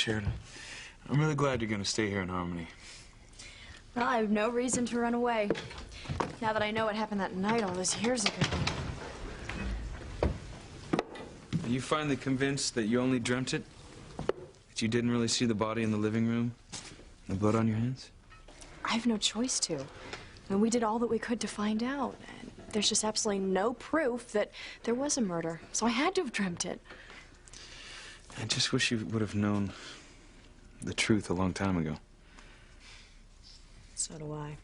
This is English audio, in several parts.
Sheridan. I'm really glad you're going to stay here in Harmony. Well, I have no reason to run away. Now that I know what happened that night all those years ago. Are you finally convinced that you only dreamt it? That you didn't really see the body in the living room? And the blood on your hands? I have no choice to. And we did all that we could to find out. And there's just absolutely no proof that there was a murder. So I had to have dreamt it. I just wish you would have known the truth a long time ago. So do I.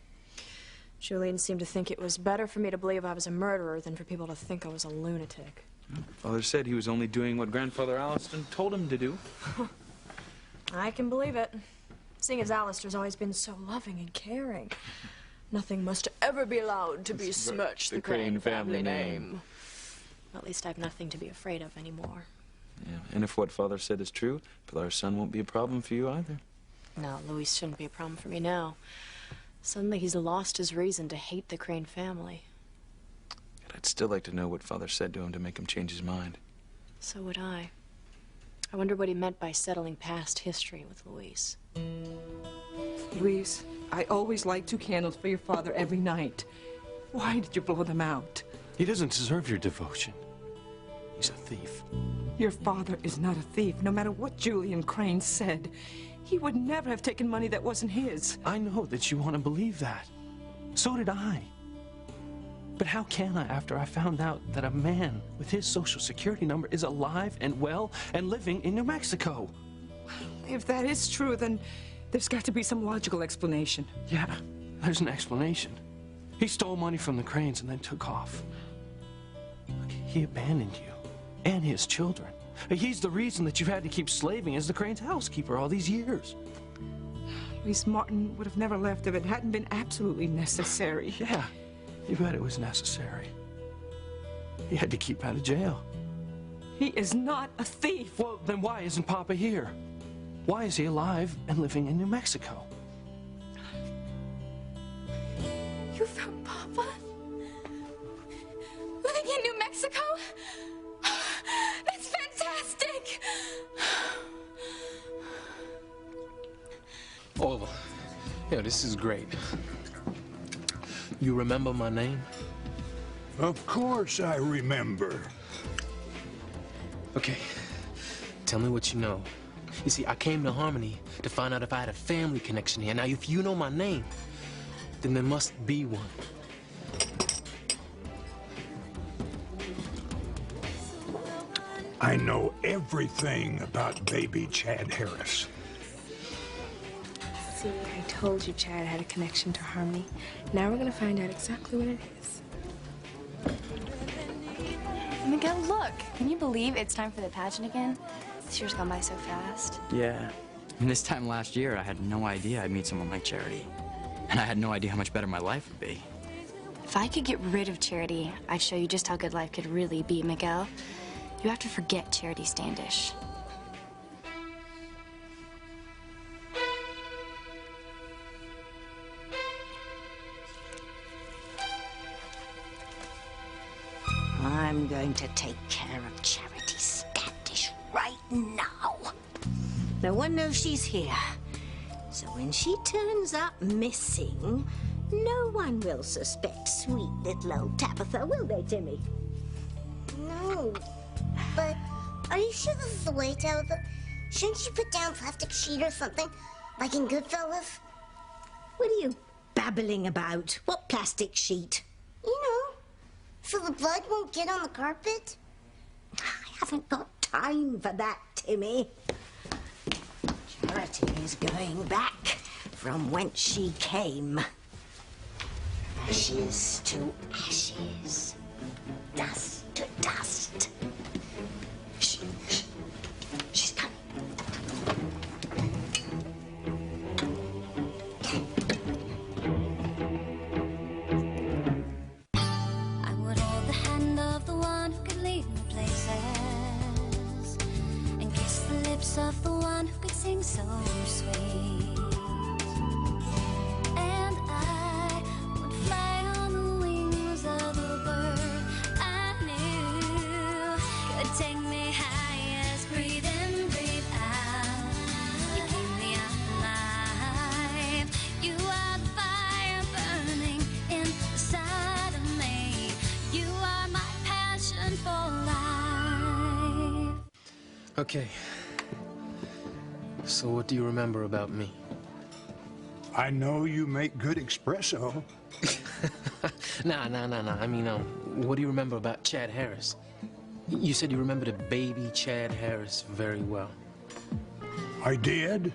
Julian seemed to think it was better for me to believe I was a murderer than for people to think I was a lunatic. Father said he was only doing what Grandfather Alliston told him to do. I can believe it. Seeing as Alistair's always been so loving and caring. Nothing must ever be allowed to besmirch the Crane family name. At least I have nothing to be afraid of anymore. Yeah, and if what Father said is true, Pilar's son won't be a problem for you either. No, Luis shouldn't be a problem for me now. Suddenly he's lost his reason to hate the Crane family. But I'd still like to know what Father said to him to make him change his mind. So would I. I wonder what he meant by settling past history with Luis. Luis, I always light 2 candles for your father every night. Why did you blow them out? He doesn't deserve your devotion. He's a thief. Your father is not a thief, no matter what Julian Crane said. He would never have taken money that wasn't his. I know that you want to believe that. So did I. But how can I after I found out that a man with his social security number is alive and well and living in New Mexico? If that is true, then there's got to be some logical explanation. Yeah, there's an explanation. He stole money from the Cranes and then took off. Look, he abandoned you and his children. He's the reason that you've had to keep slaving as the Cranes' housekeeper all these years. Luis Martin would have never left if it hadn't been absolutely necessary. Yeah, you bet it was necessary. He had to keep out of jail. He is not a thief. Well, then why isn't Papa here? Why is he alive and living in New Mexico? You found Papa? Living in New Mexico? That's fantastic! Oh, yeah, this is great. You remember my name? Of course I remember. Okay, tell me what you know. You see, I came to Harmony to find out if I had a family connection here. Now, if you know my name, then there must be one. I know everything about baby Chad Harris. See, I told you Chad had a connection to Harmony. Now we're gonna find out exactly what it is. Miguel, look! Can you believe it's time for the pageant again? This year's gone by so fast. Yeah. And this time last year, I had no idea I'd meet someone like Charity. And I had no idea how much better my life would be. If I could get rid of Charity, I'd show you just how good life could really be, Miguel. You have to forget Charity Standish. I'm going to take care of Charity Standish right now. No one knows she's here. So when she turns up missing, no one will suspect sweet little old Tabitha, will they, Timmy? No, but are you sure this is the way, Tabitha? Shouldn't you put down plastic sheet or something, like in Goodfellas? What are you babbling about? What plastic sheet? You know, so the blood won't get on the carpet. I haven't got time for that, Timmy. Charity is going back from whence she came. Ashes to ashes. Dust to dust. Shh, shh. She's coming. I would hold the hand of the one who could lead me places and kiss the lips of the one who could sing so sweet. And I would fly on the wings of the bird I knew could take me high as breathe in, breathe out. Okay. So what do you remember about me? I know you make good espresso. Nah. I mean, what do you remember about Chad Harris? You said you remembered a baby Chad Harris very well. I did.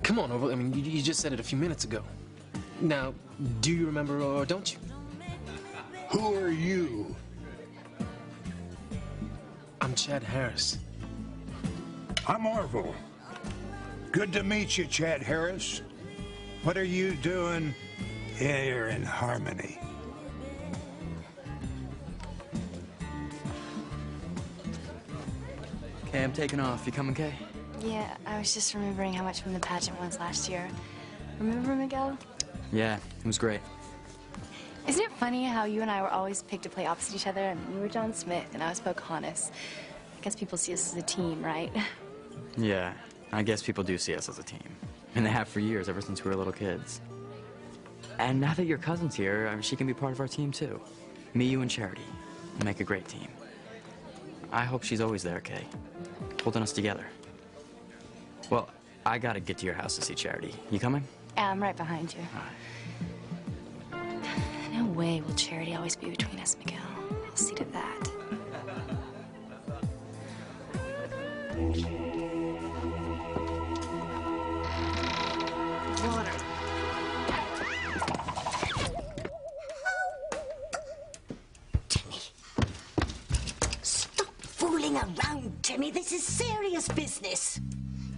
Come on, Orville. I mean, you just said it a few minutes ago. Now, do you remember or don't you? Who are you? I'm Chad Harris. I'm Orville. Good to meet you, Chad Harris. What are you doing here in Harmony? Okay, I'm taking off. You coming, Kay? Yeah, I was just remembering how much fun the pageant was last year. Remember, Miguel? Yeah, it was great. Isn't it funny how you and I were always picked to play opposite each other, and you were John Smith and I was Pocahontas? I guess people see us as a team, right? Yeah, I guess people do see us as a team. And they have for years, ever since we were little kids. And now that your cousin's here, she can be part of our team, too. Me, you, and Charity. We'll make a great team. I hope she's always there, Kay, holding us together. Well, I gotta get to your house to see Charity. You coming? Yeah, I'm right behind you. All right. No way will Charity always be between us, Miguel. I'll see to that. Water. Timmy. Stop fooling around, Timmy. This is serious business.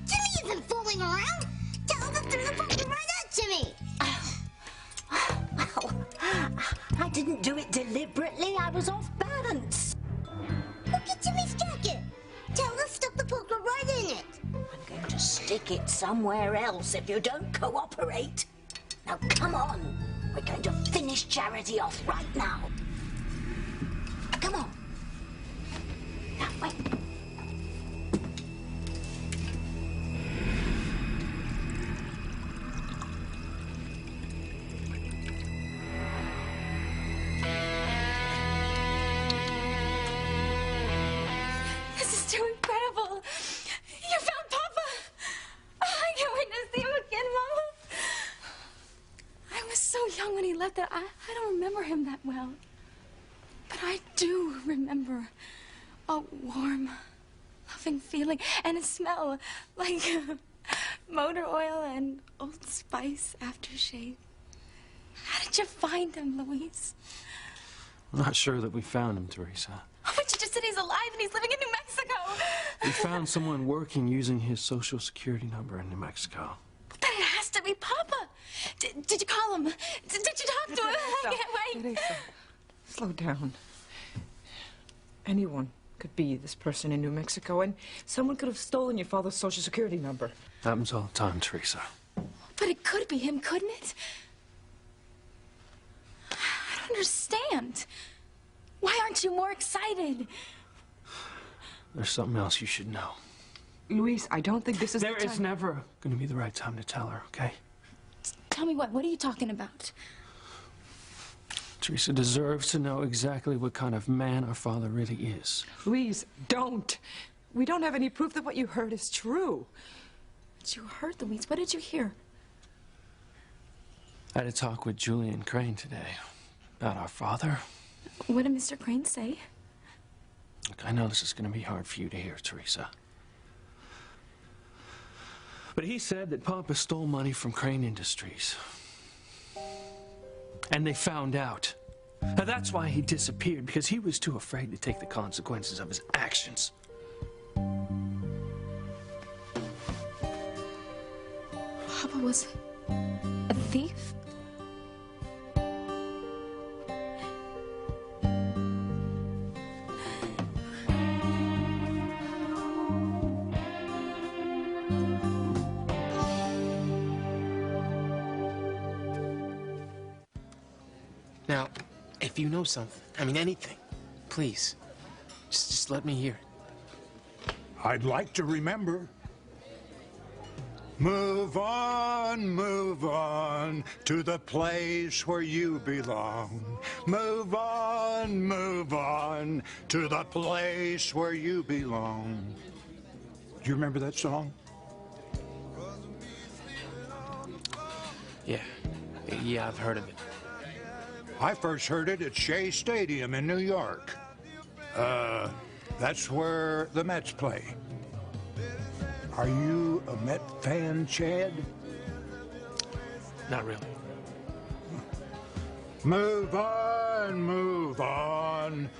Timmy isn't fooling around. Tell him to throw the poker right at Timmy. Well, I didn't do it deliberately. I was off balance. Look at Timmy's jacket. Tell him to stuff the poker right in it. I'm going to stick it somewhere else if you don't cooperate. Now, come on. We're going to finish Charity off right now. Come on. Now, wait. This is too incredible. You found Papa. Oh, I can't wait to see him again, Mama. I was so young when he left that I don't remember him that well. But I do remember a warm, loving feeling and a smell like motor oil and Old Spice aftershave. How did you find him, Luis? I'm not sure that we found him, Teresa. Oh, but you just said he's alive and he's living in New Mexico. We found someone working using his social security number in New Mexico. Then it has to be Papa. Did you call him? Did you talk to him? I can't wait. Teresa, slow down. Anyone could be this person in New Mexico, and someone could have stolen your father's social security number. Happens all the time, Teresa. But it could be him, couldn't it? I don't understand. Why aren't you more excited? There's something else you should know. Luis, I don't think this is There the time. is never going to be the right time to tell her, okay? Tell me what? What are you talking about? Teresa deserves to know exactly what kind of man our father really is. Luis, don't. We don't have any proof that what you heard is true. What you heard, Luis? What did you hear? I had a talk with Julian Crane today about our father. What did Mr. Crane say? Look, I know this is going to be hard for you to hear, Teresa. But he said that Papa stole money from Crane Industries. And they found out. Now, that's why he disappeared, because he was too afraid to take the consequences of his actions. Papa was a thief? Now, if you know something, I mean anything, please, just let me hear it. I'd like to remember. Move on to the place where you belong. Move on to the place where you belong. Do you remember that song? Yeah, I've heard of it. I first heard it at Shea Stadium in New York. That's where the Mets play. Are you a Met fan, Chad? Not really. Move on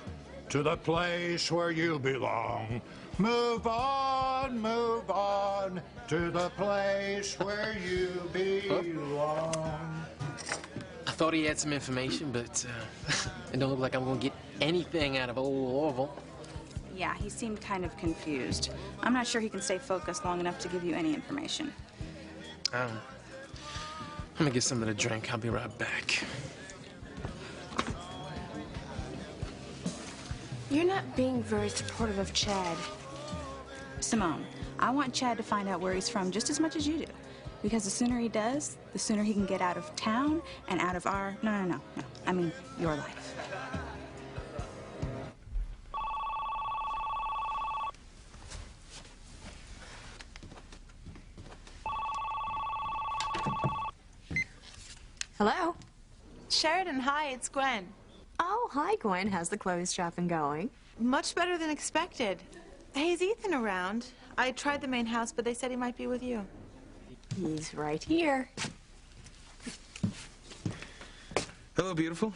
to the place where you belong. Move on to the place where you belong. I thought he had some information, but it don't look like I'm gonna get anything out of old Orville. Yeah, he seemed kind of confused. I'm not sure he can stay focused long enough to give you any information. I'm gonna get something to drink. I'll be right back. You're not being very supportive of Chad. Simone, I want Chad to find out where he's from just as much as you do. Because the sooner he does, the sooner he can get out of town and out of our... No. I mean, your life. Hello? Sheridan, hi, it's Gwen. Oh, hi, Gwen. How's the clothes shopping going? Much better than expected. Hey, is Ethan around? I tried the main house, but they said he might be with you. He's right here. Hello, beautiful.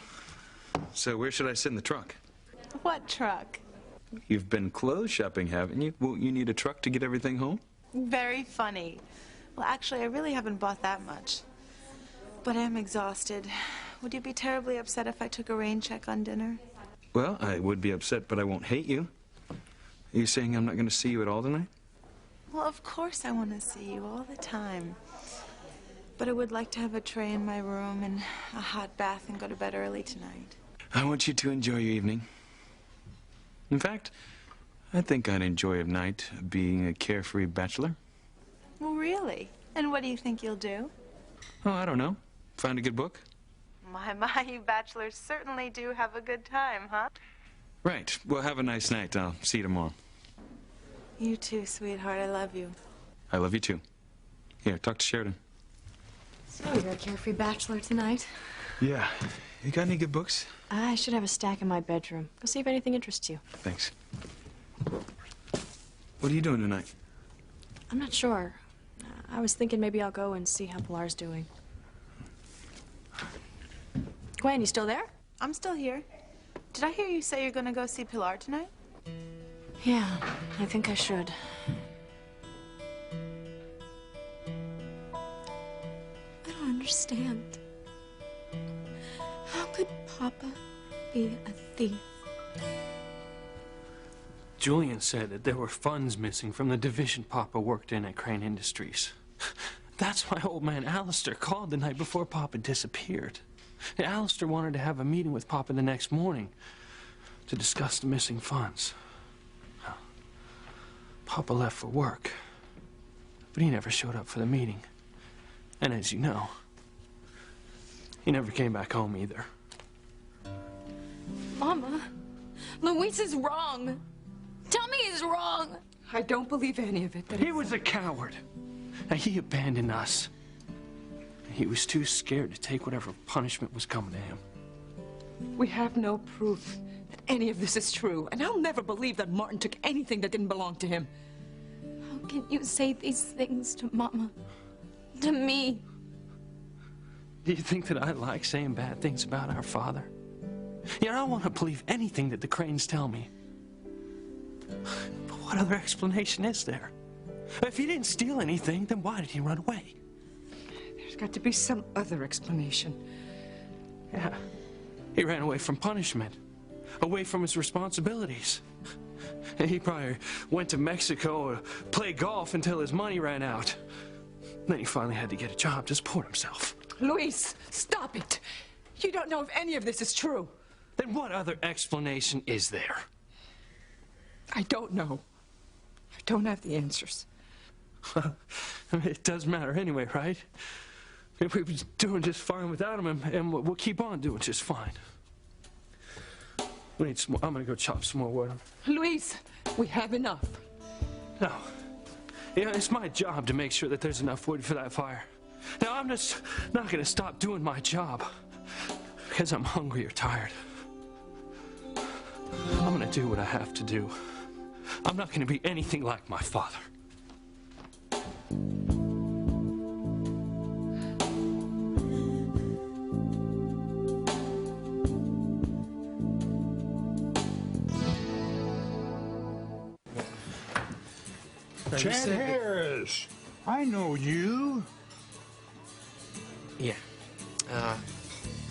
So where should I sit in the truck? What truck? You've been clothes shopping, haven't you? Won't you need a truck to get everything home? Very funny. Well, actually, I really haven't bought that much. But I am exhausted. Would you be terribly upset if I took a rain check on dinner? Well, I would be upset, but I won't hate you. Are you saying I'm not going to see you at all tonight? Well, of course I want to see you all the time. But I would like to have a tray in my room and a hot bath and go to bed early tonight. I want you to enjoy your evening. In fact, I think I'd enjoy a night being a carefree bachelor. Well, really? And what do you think you'll do? Oh, I don't know. Find a good book? My, you bachelors certainly do have a good time, huh? Right. Well, have a nice night. I'll see you tomorrow. You too, sweetheart. I love you. I love you too. Here, talk to Sheridan. So you're a carefree bachelor tonight? Yeah. You got any good books? I should have a stack in my bedroom. Go see if anything interests you. Thanks. What are you doing tonight? I'm not sure. I was thinking maybe I'll go and see how Pilar's doing. Gwen, you still there? I'm still here. Did I hear you say you're gonna go see Pilar tonight? Yeah, I think I should. I don't understand. How could Papa be a thief? Julian said that there were funds missing from the division Papa worked in at Crane Industries. That's why old man Alistair called the night before Papa disappeared. Alistair wanted to have a meeting with Papa the next morning to discuss the missing funds. Papa left for work, but he never showed up for the meeting. And as you know, he never came back home either. Mama, Luis is wrong. Tell me he's wrong. I don't believe any of it. He was a coward. And he abandoned us. He was too scared to take whatever punishment was coming to him. We have no proof that any of this is true, and I'll never believe that Martin took anything that didn't belong to him. How can you say these things to Mama? To me? Do you think that I like saying bad things about our father? You know, I want to believe anything that the Cranes tell me. But what other explanation is there? If he didn't steal anything, then why did he run away? There's got to be some other explanation. Yeah. He ran away from punishment, away from his responsibilities. And he probably went to Mexico to play golf until his money ran out. Then he finally had to get a job to support himself. Luis, stop it. You don't know if any of this is true. Then what other explanation is there? I don't know. I don't have the answers. I mean, it does matter anyway, right? If we were doing just fine without him, and we'll keep on doing just fine. We need some more. I'm gonna go chop some more wood. Luis, we have enough. No. Yeah, it's my job to make sure that there's enough wood for that fire. Now, I'm just not gonna stop doing my job because I'm hungry or tired. I'm gonna do what I have to do. I'm not gonna be anything like my father. Chad Harris, I know you. Yeah.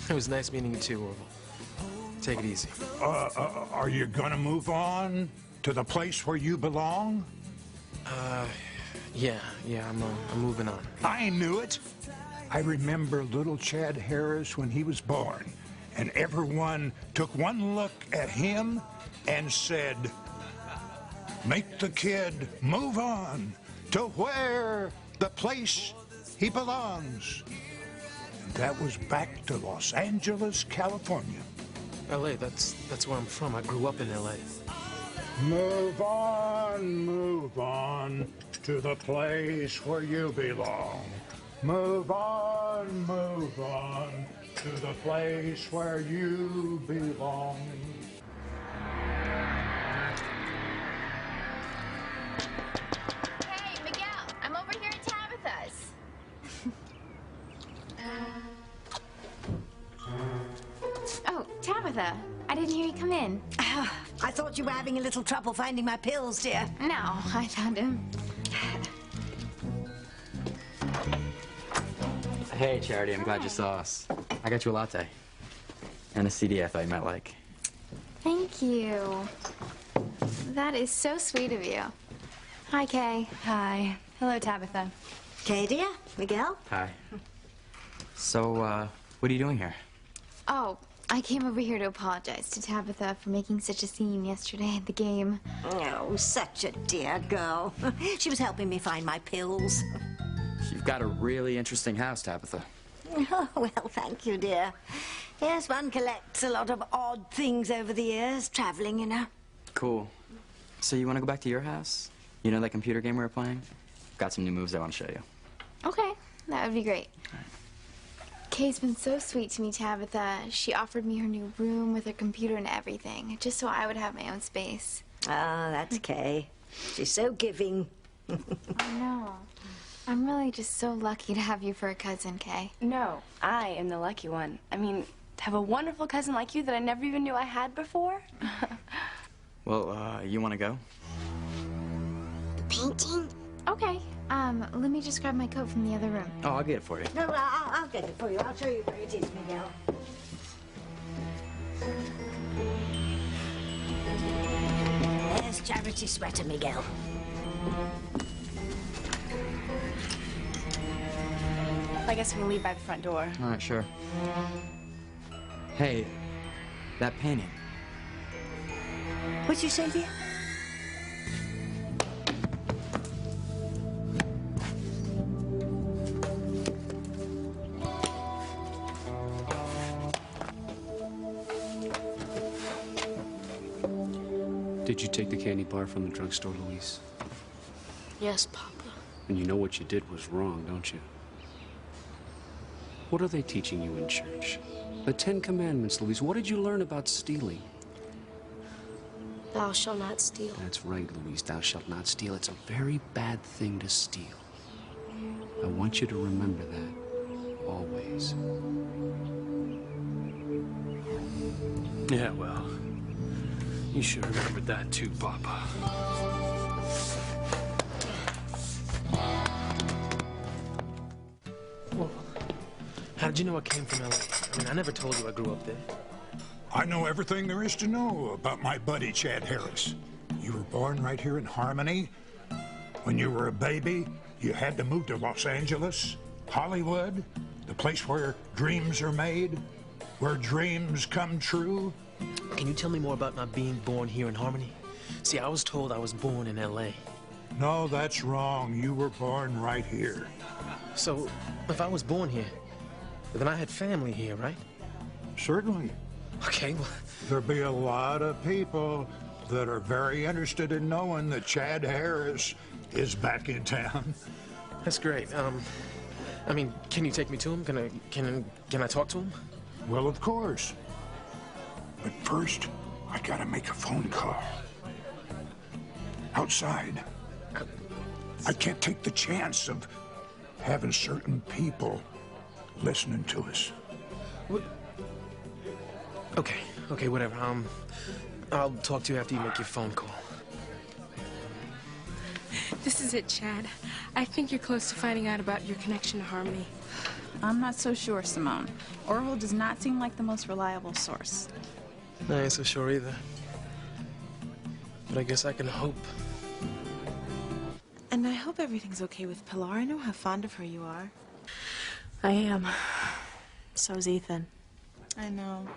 It was nice meeting you too, Orville. Take it easy. Are you gonna move on to the place where you belong? Yeah, I'm moving on. I knew it. I remember little Chad Harris when he was born, and everyone took one look at him and said, make the kid move on to where the place he belongs. And that was back to Los Angeles, California. LA, that's where I'm from. I grew up in LA. Move on to the place where you belong. Move on to the place where you belong. Hey, Miguel, I'm over here at Tabitha's. Oh, Tabitha, I didn't hear you come in. I thought you were having a little trouble finding my pills, dear. No, I found him. Hey, Charity, I'm glad you saw us. I got you a latte. And a CD I thought you might like. Thank you. That is so sweet of you. Hi, Kay. Hi. Hello, Tabitha. Kay, dear. Miguel. Hi. So, what are you doing here? Oh, I came over here to apologize to Tabitha for making such a scene yesterday at the game. Oh, such a dear girl. She was helping me find my pills. You've got a really interesting house, Tabitha. Oh, well, thank you, dear. Yes, one collects a lot of odd things over the years, traveling, you know. Cool. So you want to go back to your house? You know that computer game we were playing? Got some new moves I want to show you. Okay, that would be great. Kay's been so sweet to me, Tabitha. She offered me her new room with her computer and everything, just so I would have my own space. Ah, that's Kay. She's so giving. I know. I'm really just so lucky to have you for a cousin, Kay. No, I am the lucky one. I mean, to have a wonderful cousin like you that I never even knew I had before. Well, you want to go? The painting? Okay. Let me just grab my coat from the other room. Oh, I'll get it for you. No, I'll get it for you. I'll show you where it is, Miguel. There's Charity sweater, Miguel. I guess we can leave by the front door. All right, sure. Hey, that painting. What'd you say, dear? Did you take the candy bar from the drugstore, Luis? Yes, Papa. And you know what you did was wrong, don't you? What are they teaching you in church? The Ten Commandments, Luis. What did you learn about stealing? Thou shalt not steal. That's right, Luis. Thou shalt not steal. It's a very bad thing to steal. I want you to remember that. Always. Yeah, well, you should have remembered that too, Papa. Well, how did you know I came from LA? I mean, I never told you I grew up there. I know everything there is to know about my buddy, Chad Harris. You were born right here in Harmony. When you were a baby, you had to move to Los Angeles, Hollywood, the place where dreams are made, where dreams come true. Can you tell me more about not being born here in Harmony? See, I was told I was born in LA. No, that's wrong. You were born right here. So, if I was born here, then I had family here, right? Certainly. Okay, well... There'll be a lot of people that are very interested in knowing that Chad Harris is back in town. That's great. I mean, can you take me to him? Can I talk to him? Well, of course. But first, I gotta make a phone call. Outside. I can't take the chance of having certain people listening to us. Okay, whatever. I'll talk to you after you make your phone call. This is it, Chad. I think you're close to finding out about your connection to Harmony. I'm not so sure, Simone. Orville does not seem like the most reliable source. I ain't so sure either. But I guess I can hope. And I hope everything's okay with Pilar. I know how fond of her you are. I am. So's Ethan. I know.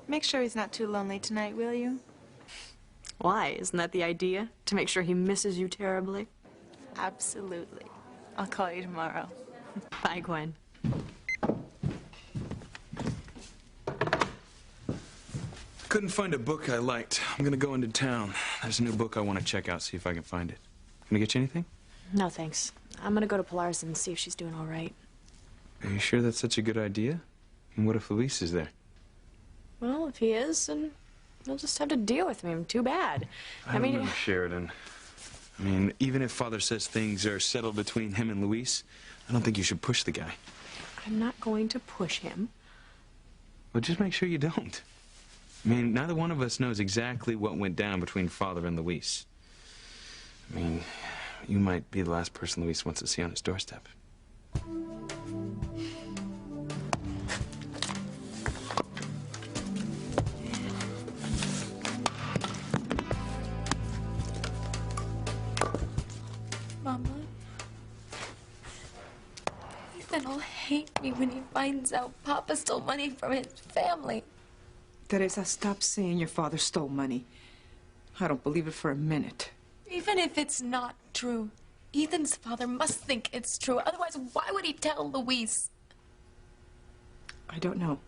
Make sure he's not too lonely tonight, will you? Why? Isn't that the idea? To make sure he misses you terribly? Absolutely. I'll call you tomorrow. Bye, Gwen. Couldn't find a book I liked. I'm gonna go into town. There's a new book I want to check out, see if I can find it. Can I get you anything? No, thanks. I'm gonna go to Pilar's and see if she's doing all right. Are you sure that's such a good idea? And what if Luis is there? Well, if he is, then he'll just have to deal with me. Too bad. I mean, Sheridan. I mean, even if Father says things are settled between him and Luis, I don't think you should push the guy. I'm not going to push him. Well, just make sure you don't. I mean, neither one of us knows exactly what went down between Father and Luis. I mean, you might be the last person Luis wants to see on his doorstep. Mama, Ethan will hate me when he finds out Papa stole money from his family. Teresa, stop saying your father stole money. I don't believe it for a minute. Even if it's not true, Ethan's father must think it's true. Otherwise, why would he tell Luis? I don't know.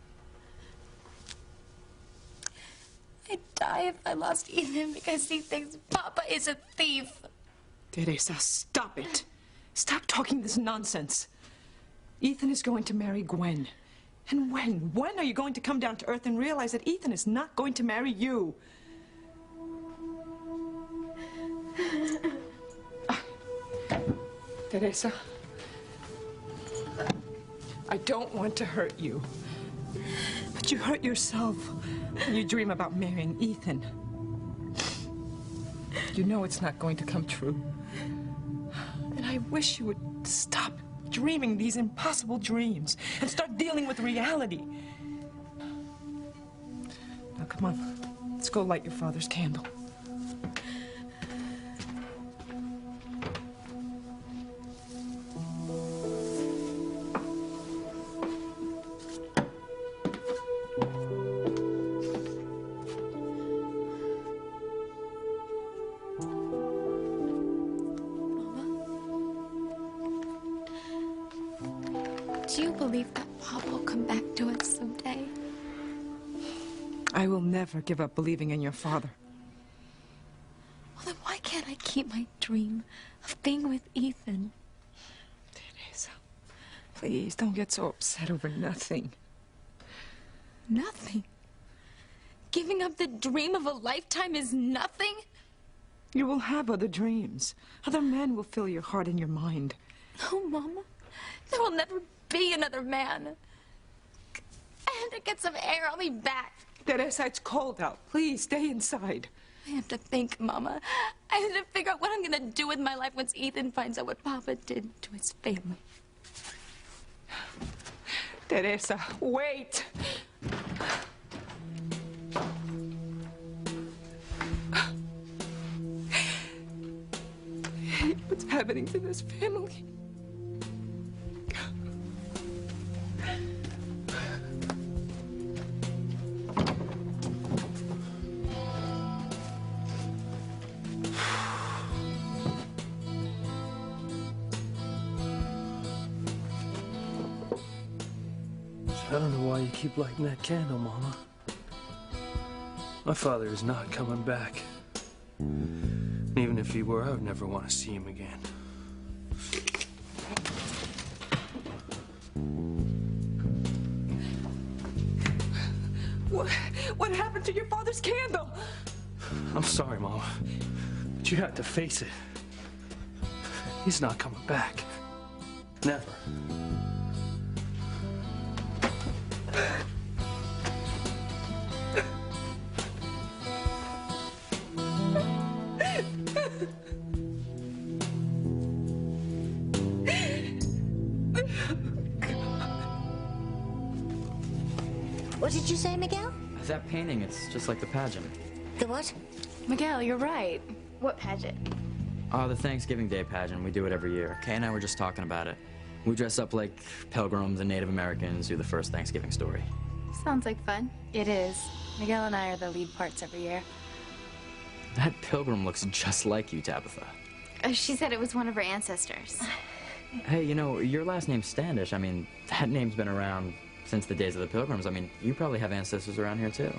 I'd die if I lost Ethan because he thinks Papa is a thief. Teresa, stop it. Stop talking this nonsense. Ethan is going to marry Gwen. And when? When are you going to come down to earth and realize that Ethan is not going to marry you? Teresa, I don't want to hurt you. But you hurt yourself when you dream about marrying Ethan. You know it's not going to come true. And I wish you would stop dreaming these impossible dreams and start dealing with reality. Now, come on. Let's go light your father's candle. Do you believe that Papa will come back to us someday? I will never give up believing in your father. Well, then why can't I keep my dream of being with Ethan? Teresa, please don't get so upset over nothing. Nothing? Giving up the dream of a lifetime is nothing? You will have other dreams. Other men will fill your heart and your mind. No, Mama. There will never be another man. I have to get some air. I'll be back. Teresa, it's cold out. Please, stay inside. I have to think, Mama. I have to figure out what I'm gonna do with my life once Ethan finds out what Papa did to his family. Teresa, wait. I hate what's happening to this family. I don't know why you keep lighting that candle, Mama. My father is not coming back. Even if he were, I would never want to see him again. What happened to your father's candle? I'm sorry, Mama, but you have to face it. He's not coming back. Never. What did you say, Miguel? That painting, it's just like the pageant. The what? Miguel, you're right. What pageant? Oh, the Thanksgiving Day pageant. We do it every year. Kay and I were just talking about it. We dress up like pilgrims and Native Americans, do the first Thanksgiving story. Sounds like fun. It is. Miguel and I are the lead parts every year. That pilgrim looks just like you, Tabitha. She said it was one of her ancestors. Hey, you know, your last name's Standish. I mean, that name's been around since the days of the Pilgrims. I mean, you probably have ancestors around here, too.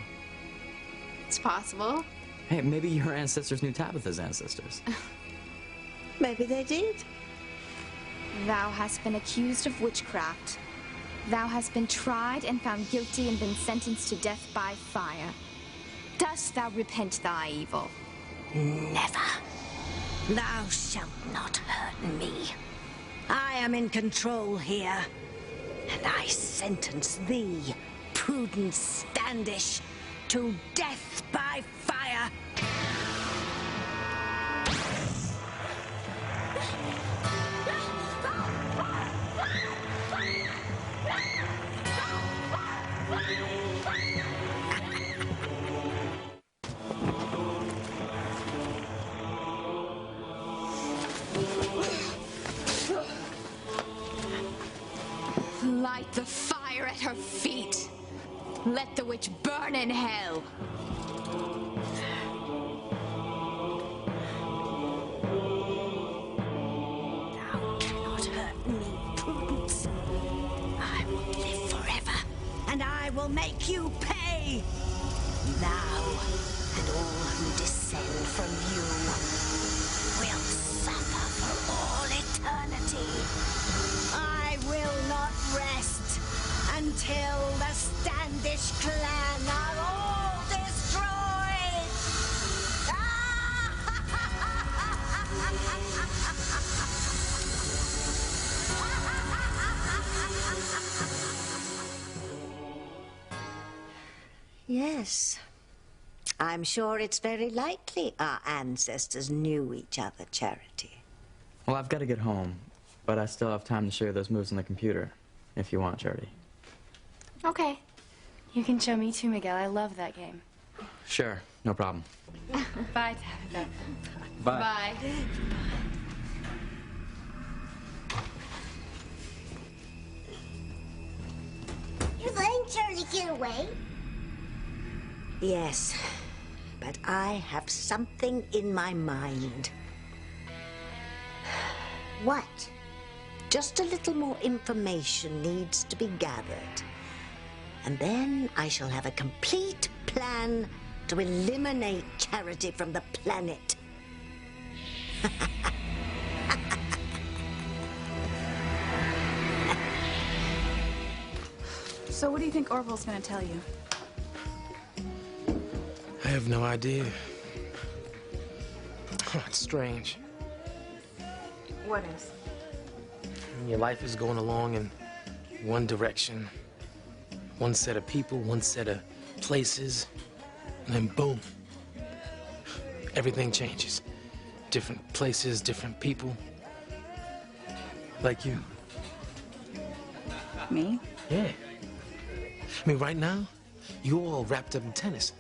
It's possible. Hey, maybe your ancestors knew Tabitha's ancestors. Maybe they did. Thou hast been accused of witchcraft. Thou hast been tried and found guilty and been sentenced to death by fire. Dost thou repent thy evil? Never. Thou shalt not hurt me. I am in control here. And I sentence thee, Prudence Standish, to death by fire. Light the fire at her feet. Let the witch burn in hell. Thou cannot hurt me, Prudence. I will live forever, and I will make you pay. Thou and all who descend from you will suffer for all eternity. I will not rest until the Standish clan are all destroyed! Yes. I'm sure it's very likely our ancestors knew each other, Charity. Well, I've got to get home, but I still have time to show you those moves on the computer, if you want, Charity. Okay. You can show me too, Miguel. I love that game. Sure, no problem. Bye, Tabitha. Bye. Bye. You're letting Charlie get away? Yes, but I have something in my mind. What? Just a little more information needs to be gathered. And then I shall have a complete plan to eliminate Charity from the planet. So what do you think Orville's gonna tell you? I have no idea. It's strange. What is? Your life is going along in one direction. One set of people, one set of places, and then boom. Everything changes. Different places, different people. Like you. Me? Yeah. I mean, right now, you're all wrapped up in tennis.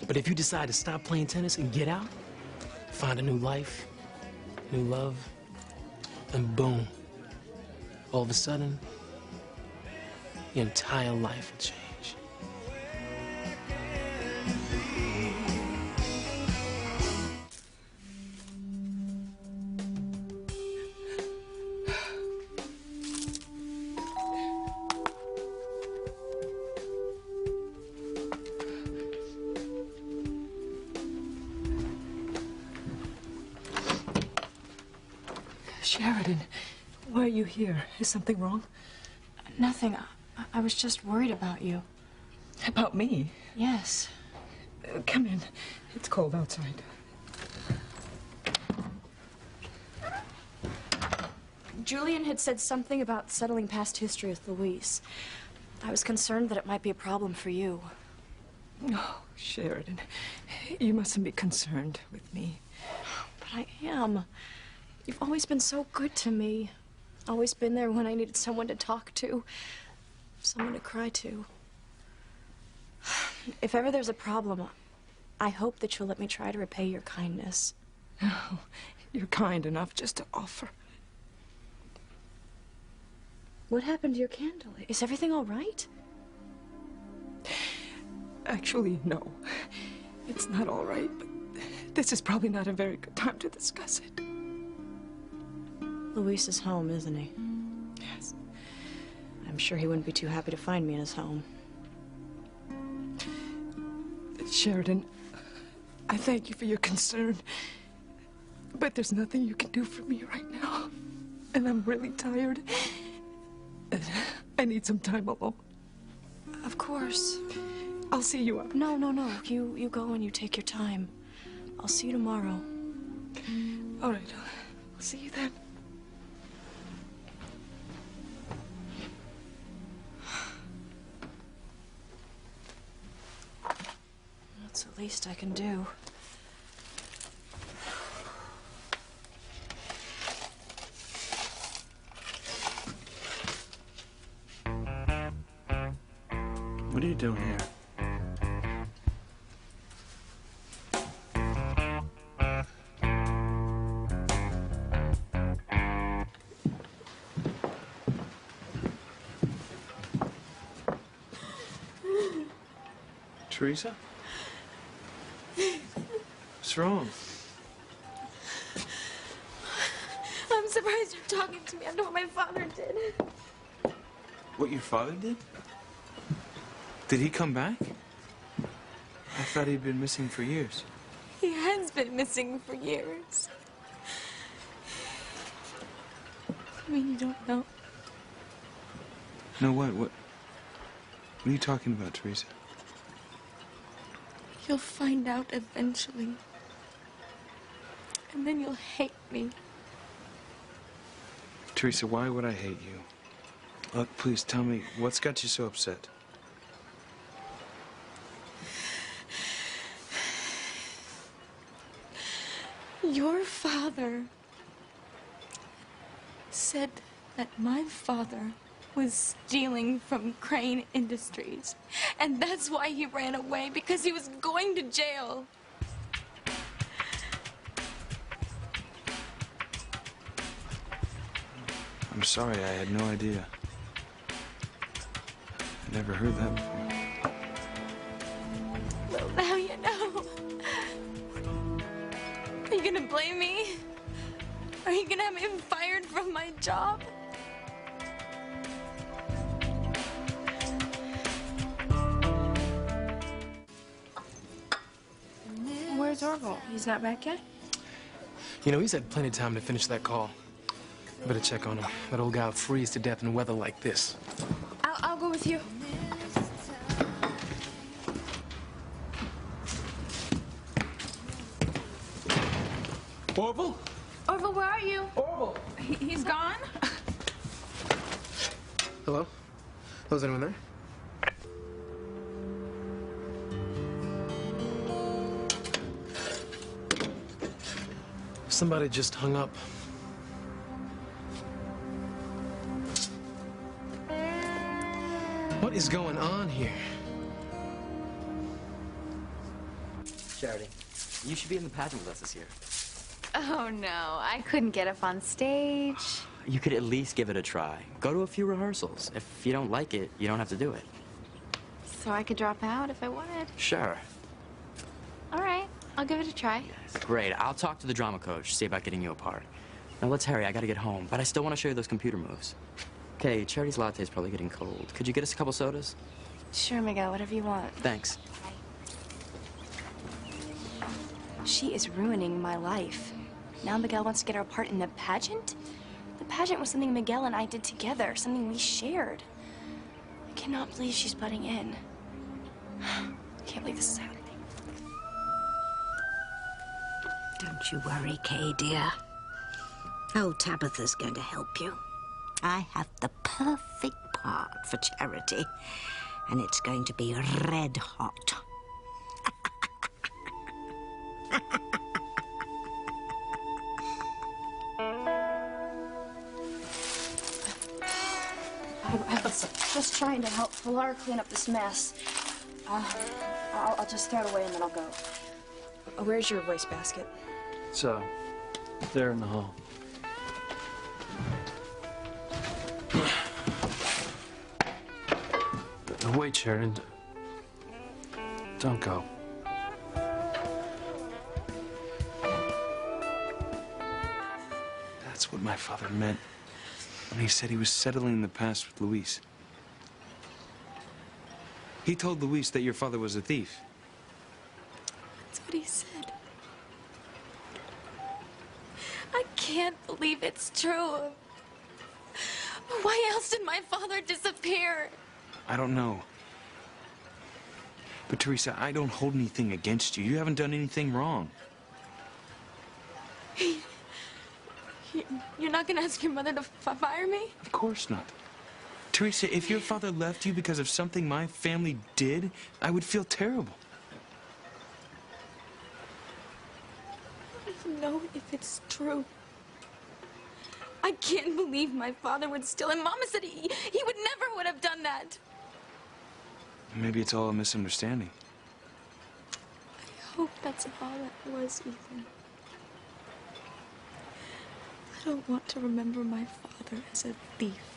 But if you decide to stop playing tennis and get out, find a new life, new love, and boom, all of a sudden, your entire life will change. Sheridan, why are you here? Is something wrong? Nothing. I was just worried about you. About me? Yes. Come in. It's cold outside. Julian had said something about settling past history with Luis. I was concerned that it might be a problem for you. Oh, Sheridan, you mustn't be concerned with me. But I am. You've always been so good to me. Always been there when I needed someone to talk to, someone to cry to. If ever there's a problem, I hope that you'll let me try to repay your kindness. Oh, you're kind enough just to offer. What happened to your candle? Is everything all right? Actually, no. It's not all right, but this is probably not a very good time to discuss it. Luis is home, isn't he? Yes. I'm sure he wouldn't be too happy to find me in his home. Sheridan, I thank you for your concern, but there's nothing you can do for me right now. And I'm really tired. I need some time alone. Of course. I'll see you up. No. You go and you take your time. I'll see you tomorrow. All right. I'll see you then. That's the least I can do. What are you doing here? Teresa? What's wrong? I'm surprised you're talking to me after what my father did. What your father did? Did he come back? I thought he'd been missing for years. He has been missing for years. I mean, you don't know. No, what? What are you talking about, Teresa? You'll find out eventually. And then you'll hate me. Teresa, why would I hate you? Look, please tell me, what's got you so upset? Your father said that my father was stealing from Crane Industries. And that's why he ran away, because he was going to jail. I'm sorry, I had no idea. I never heard that before. Well, now you know. Are you gonna blame me? Are you gonna have me fired from my job? Where's Orville? He's not back yet? You know, he's had plenty of time to finish that call. Better check on him. That old guy will freeze to death in weather like this. I'll go with you. Orville? Orville, where are you? Orville! He's gone? Hello? Was anyone there? Somebody just hung up. What is going on here? Charity, you should be in the pageant with us this year. Oh, no. I couldn't get up on stage. You could at least give it a try. Go to a few rehearsals. If you don't like it, you don't have to do it. So I could drop out if I wanted. Sure. All right. I'll give it a try. Great. I'll talk to the drama coach, see about getting you a part. Now let's hurry. I gotta get home, but I still want to show you those computer moves. Okay, Charity's latte is probably getting cold. Could you get us a couple sodas? Sure, Miguel, whatever you want. Thanks. She is ruining my life. Now Miguel wants to get her a part in the pageant? pageant was something Miguel and I did together, something we shared. I cannot believe she's butting in. I can't believe this is happening. Don't you worry, Kay, dear. Oh, Tabitha's going to help you. I have the perfect part for Charity, and it's going to be red hot. I was just trying to help Pilar clean up this mess. I'll just throw it away and then I'll go. Where's your wastebasket? It's, there in the hall. Wait, Sheridan. Don't go. That's what my father meant when he said he was settling the past with Luis. He told Luis that your father was a thief. That's what he said. I can't believe it's true. Why else did my father disappear? I don't know. But Teresa, I don't hold anything against you. You haven't done anything wrong. You're not gonna ask your mother to fire me? Of course not. Teresa, if your father left you because of something my family did, I would feel terrible. I don't know if it's true. I can't believe my father would steal, and Mama said he would never would have done that. Maybe it's all a misunderstanding. I hope that's all it was, Ethan. I don't want to remember my father as a thief.